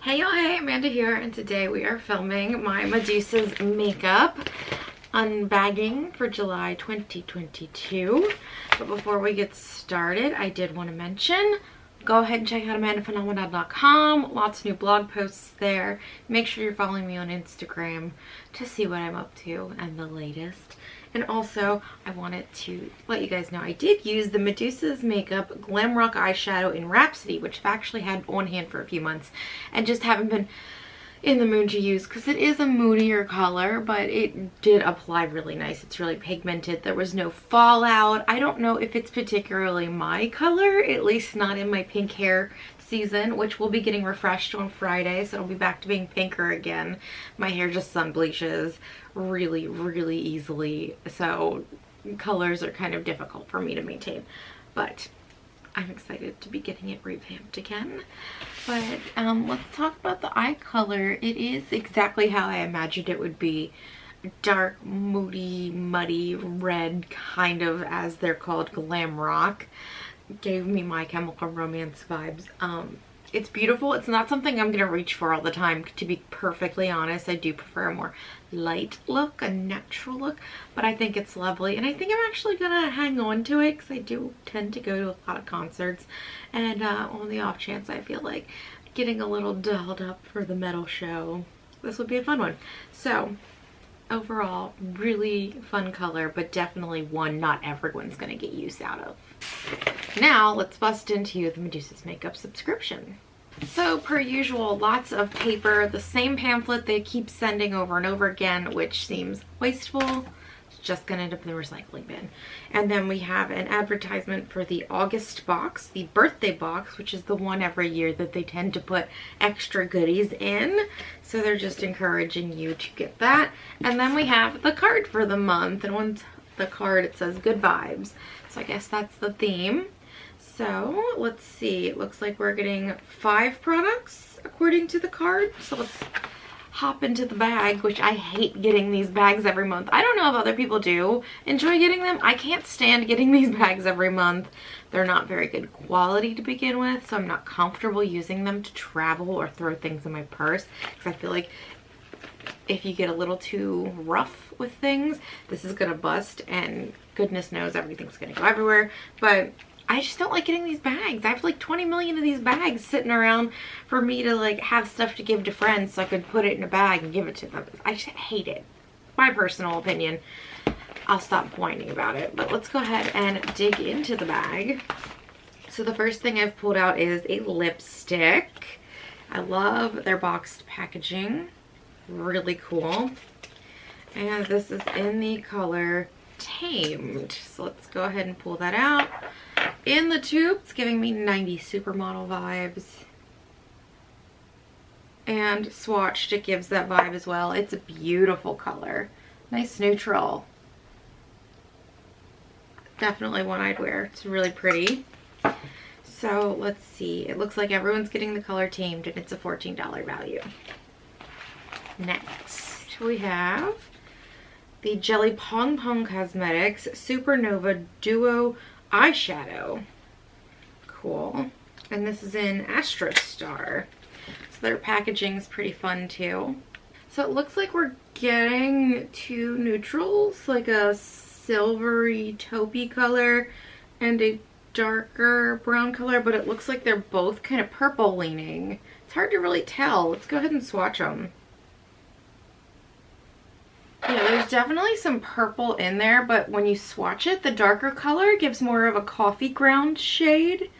Hey y'all, hey, Amanda here, and today we are filming my Medusa's makeup unbagging for July 2022. But before we get started, I did want to mention, go ahead and check out Amandaphenomenon.com. Lots of new blog posts there. Make sure you're following me on Instagram to see what I'm up to and the latest. And also, I wanted to let you guys know I did use the Medusa's Makeup Glam Rock eyeshadow in Rhapsody, which I've actually had on hand for a few months and just haven't been in the mood to use because it is a moodier color, but it did apply really nice. It's really pigmented. There was no fallout. I don't know if it's particularly my color, at least not in my pink hair season, which will be getting refreshed on Friday, so it'll be back to being pinker again. My hair just sun bleaches really easily, so colors are kind of difficult for me to maintain, but I'm excited to be getting it revamped again. But let's talk about the eye color. It is exactly how I imagined it would be. Dark, moody, muddy red, kind of, as they're called, glam rock. Gave me My Chemical Romance vibes. It's beautiful. It's not something I'm gonna reach for all the time, to be perfectly honest. I do prefer a more light look, a natural look, but I think it's lovely, and I think I'm actually gonna hang on to it because I do tend to go to a lot of concerts, and on the off chance I feel like getting a little dolled up for the metal show, this would be a fun one. So overall, really fun color, but definitely one not everyone's gonna get use out of. Now let's bust into the Medusa's Makeup subscription. So per usual, lots of paper, the same pamphlet they keep sending over and over again, which seems wasteful. It's just gonna end up in the recycling bin. And then we have an advertisement for the August box, the birthday box, which is the one every year that they tend to put extra goodies in. So they're just encouraging you to get that. And then we have the card for the month, and on the card it says good vibes. So I guess that's the theme. So let's see, it looks like we're getting 5 products according to the card. So let's hop into the bag, which I hate getting these bags every month. I don't know if other people do enjoy getting them. I can't stand getting these bags every month. They're not very good quality to begin with, so I'm not comfortable using them to travel or throw things in my purse, because I feel like if you get a little too rough with things, this is gonna bust, and goodness knows everything's gonna go everywhere. But I just don't like getting these bags. I have like 20 million of these bags sitting around for me to like have stuff to give to friends so I could put it in a bag and give it to them. I just hate it. My personal opinion. I'll stop whining about it, but let's go ahead and dig into the bag. So the first thing I've pulled out is a lipstick. I love their boxed packaging. Really cool. And this is in the color Tamed. So let's go ahead and pull that out. In the tube, it's giving me 90s supermodel vibes. And swatched, it gives that vibe as well. It's a beautiful color. Nice neutral. Definitely one I'd wear. It's really pretty. So let's see. It looks like everyone's getting the color Tamed, and it's a $14 value. Next, we have the Jelly Pong Pong Cosmetics Supernova Duo Eyeshadow. Cool. And this is in Astro Star. So their packaging is pretty fun too. So it looks like we're getting 2 neutrals, like a silvery taupey color and a darker brown color, but it looks like they're both kind of purple leaning. It's hard to really tell. Let's go ahead and swatch them. Yeah, there's definitely some purple in there, but when you swatch it, the darker color gives more of a coffee ground shade,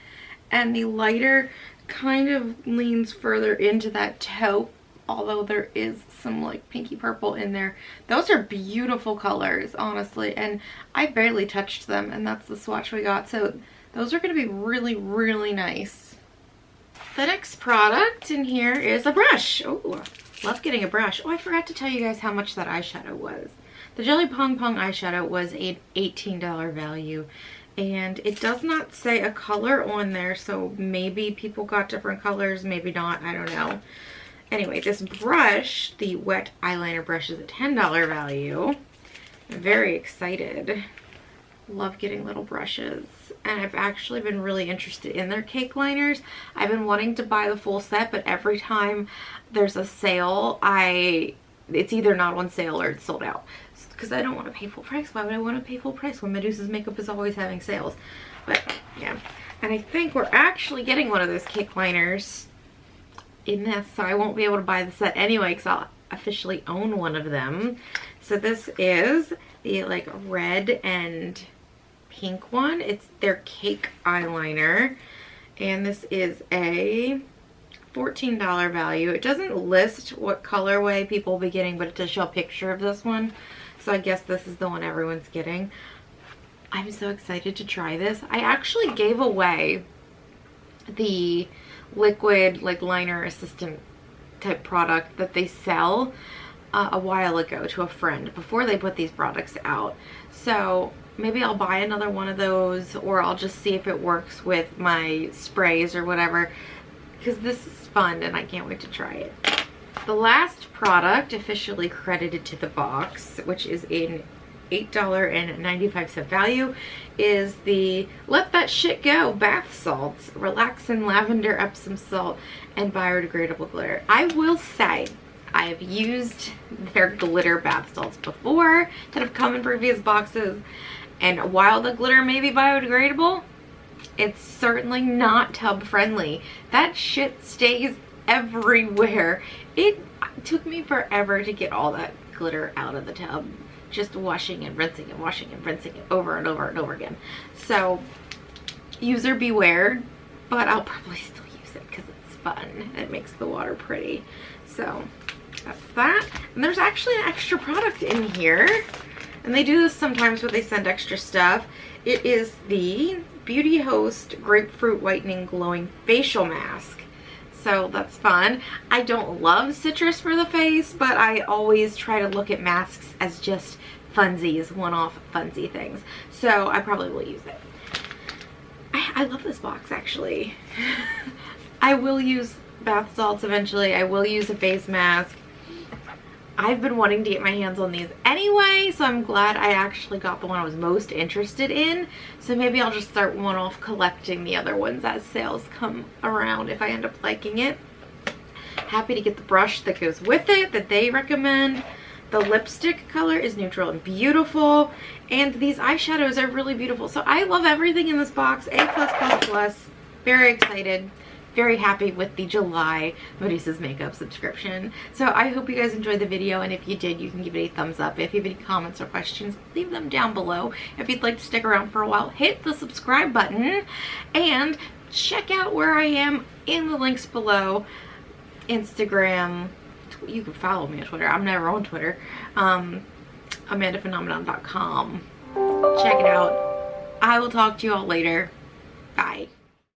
and the lighter kind of leans further into that taupe, although there is some like pinky purple in there. Those are beautiful colors, honestly, and I barely touched them, and that's the swatch we got, so those are going to be really nice. The next product in here is a brush. Oh, love getting a brush. Oh, I forgot to tell you guys how much that eyeshadow was. The Jelly Pong Pong eyeshadow was an $18 value, and it does not say a color on there, so maybe people got different colors, maybe not, I don't know. Anyway, this brush, the wet eyeliner brush, is a $10 value. I'm very excited. Love getting little brushes. and I've actually been really interested in their cake liners. I've been wanting to buy the full set, but every time there's a sale, it's either not on sale or it's sold out. Because I don't want to pay full price. Why would I want to pay full price when Medusa's makeup is always having sales? But yeah, and I think we're actually getting one of those cake liners in this, so I won't be able to buy the set anyway because I'll officially own one of them. So this is the like red and pink one. It's their cake eyeliner, and this is a $14 value. It doesn't list what colorway people will be getting, but it does show a picture of this one, so I guess this is the one everyone's getting. I'm so excited to try this. I actually gave away the liquid like liner assistant type product that they sell a while ago to a friend before they put these products out. So maybe I'll buy another one of those, or I'll just see if it works with my sprays or whatever, because this is fun and I can't wait to try it. The last product officially credited to the box, which is an $8.95 value, is the Let That Shit Go bath salts, relaxing lavender Epsom salt and biodegradable glitter. I will say I have used their glitter bath salts before that have come in previous boxes, and while the glitter may be biodegradable, it's certainly not tub friendly. That shit stays everywhere. It took me forever to get all that glitter out of the tub, just washing and rinsing and washing and rinsing it over and over and over again. So user beware, but I'll probably still use it because it's fun and it makes the water pretty. So that's that. And there's actually an extra product in here, and they do this sometimes where they send extra stuff. It is the Beauty Host Grapefruit Whitening Glowing Facial Mask. So that's fun. I don't love citrus for the face, but I always try to look at masks as just funsies, one-off funsy things. So I probably will use it. I love this box, actually. I will use bath salts eventually. I will use a face mask. I've been wanting to get my hands on these anyway, so I'm glad I actually got the one I was most interested in. So maybe I'll just start one-off collecting the other ones as sales come around if I end up liking it. Happy to get the brush that goes with it that they recommend. The lipstick color is neutral and beautiful, and these eyeshadows are really beautiful. So I love everything in this box. A+++. Very excited. Very happy with the July Medusa's makeup subscription. So I hope you guys enjoyed the video, and if you did, you can give it a thumbs up. If you have any comments or questions, leave them down below. If you'd like to stick around for a while, hit the subscribe button and check out where I am in the links below. Instagram, you can follow me on Twitter. I'm never on Twitter. Amandaphenomenon.com. Check it out. I will talk to you all later. Bye.